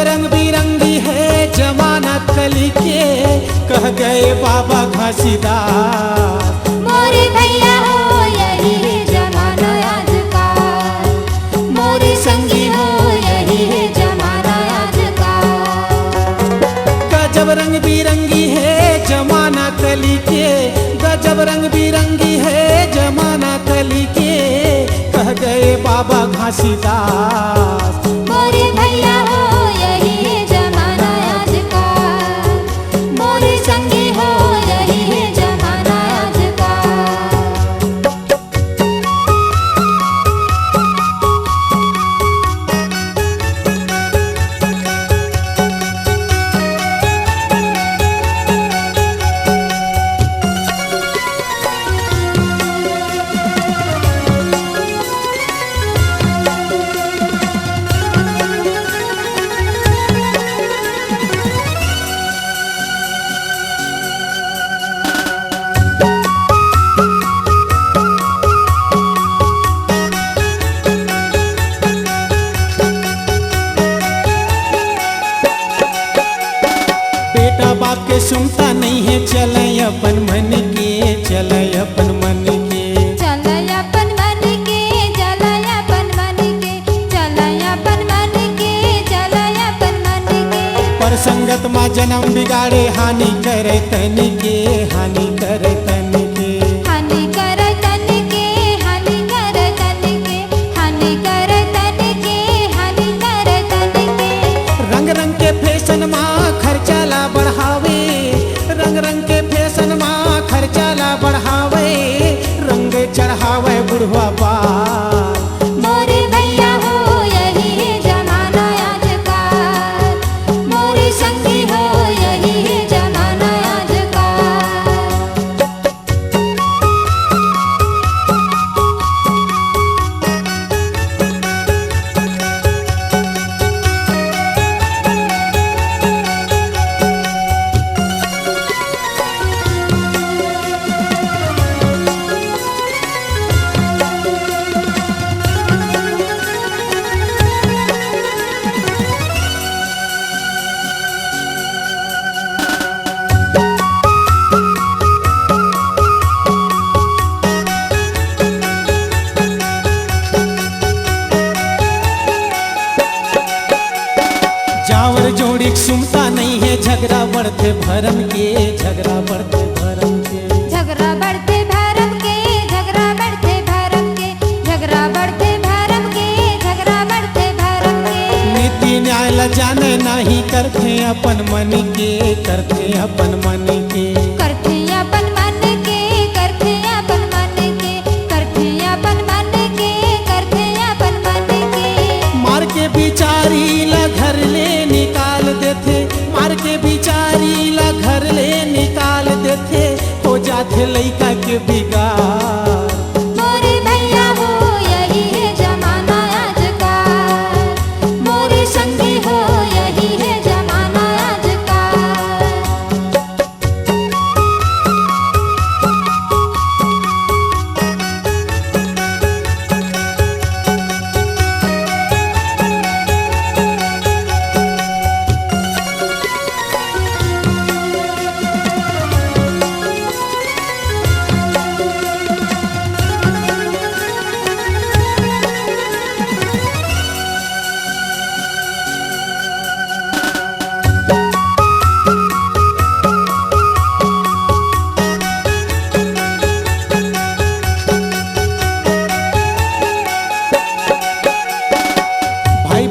रंग बिरंगी है जमाना कली के, कह गए बाबा घासीदास। मोरे भैया हो यही है जमाना आज का, मोरे संगी हो यही है जमाना आज का। गजब रंग बिरंगी है जमाना कली के, गजब रंग बिरंगी है जमाना कली के, कह गए बाबा घासीदास। मोरे भैया हो यही है जमाना आज का, मोरे संगी हो यही है जमाना आज का। बेटा बाप के सुनता नहीं है, चले अपन मन के, चले अपन मन के। चलय अपन मन के, चलय अपन मन के, चलय अपन मन के, चलय अपन मन के। पर संगत माँ जन्म बिगाड़े, हानि करे तन के, हानि करे तन के। हानि कर तन के, हानि कर तन के, हानि कर तन के, हानि कर तन के। रंग रंग के फैशन माँ खर्चा ला बढ़ावे, रंग रंग के फैशन माँ खर्चा ला बढ़ावे, रंग चढ़ावे बुढ़वा बाल। मोरे भैया हो यही है जमाना आज का, मोरे संगी हो यही है जमाना आज का। जावर जोड़ी सुनता नहीं है, झगड़ा बढ़ते भरम के, झगड़ा बढ़ते भरम के। झगड़ा बढ़ते भरम के, झगड़ा बढ़ते भरम के, झगड़ा बढ़ते भरम के, झगड़ा बढ़ते भरम के। नीति न्याय ल जाने नहीं, करते अपन मन के, करते अपन मन के। करते अपन मन के, करते अपन मन के, करते अपन मन के, करते अपन मन के। मार के बिचारी ला घर ले निकाल देते, मार के बिचारी ला घर ले निकाल देते, हो जाते लइका के बिगाड़। मोरे भैया हो यही है जमाना आज का, मोरे संगी हो यही है जमाना आज का।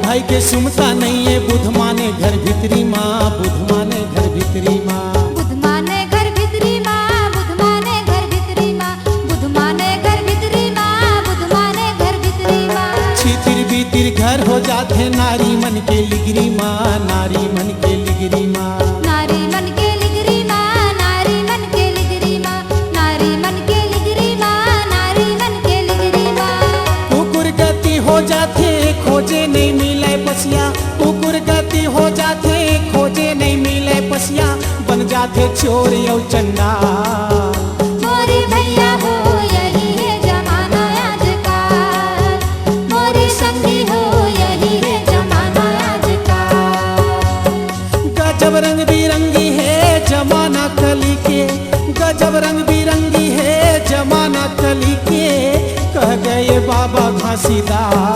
भाई के सुनता नहीं है, बुध माने घर भीतरी माँ, बुध माने घर भीतरी माँ। बुध माने घर भीतरी माँ, बुध माने घर भीतरी माँ, बुध माने घर भीतरी माँ, बुध माने घर भीतरी माँ। छितिर बीतिर घर हो जाते, नारी मन के लिगरी माँ, नारी मन के लिगरी माँ। नारी मन के लिगरी माँ, नारी मन के लिगरी माँ, नारी मन के लिगरी माँ, नारी मन के लिगरी माँ। कुकुर गति हो जाते, खोजे नहीं मिले पसिया, कुकुर गति हो जाते, खोजे नहीं मिले पसिया, बन जाते चोर और चंडाल। मोरे भैया हो यही है जमाना आज का, मोरे संगी हो यही है जमाना आज का। यार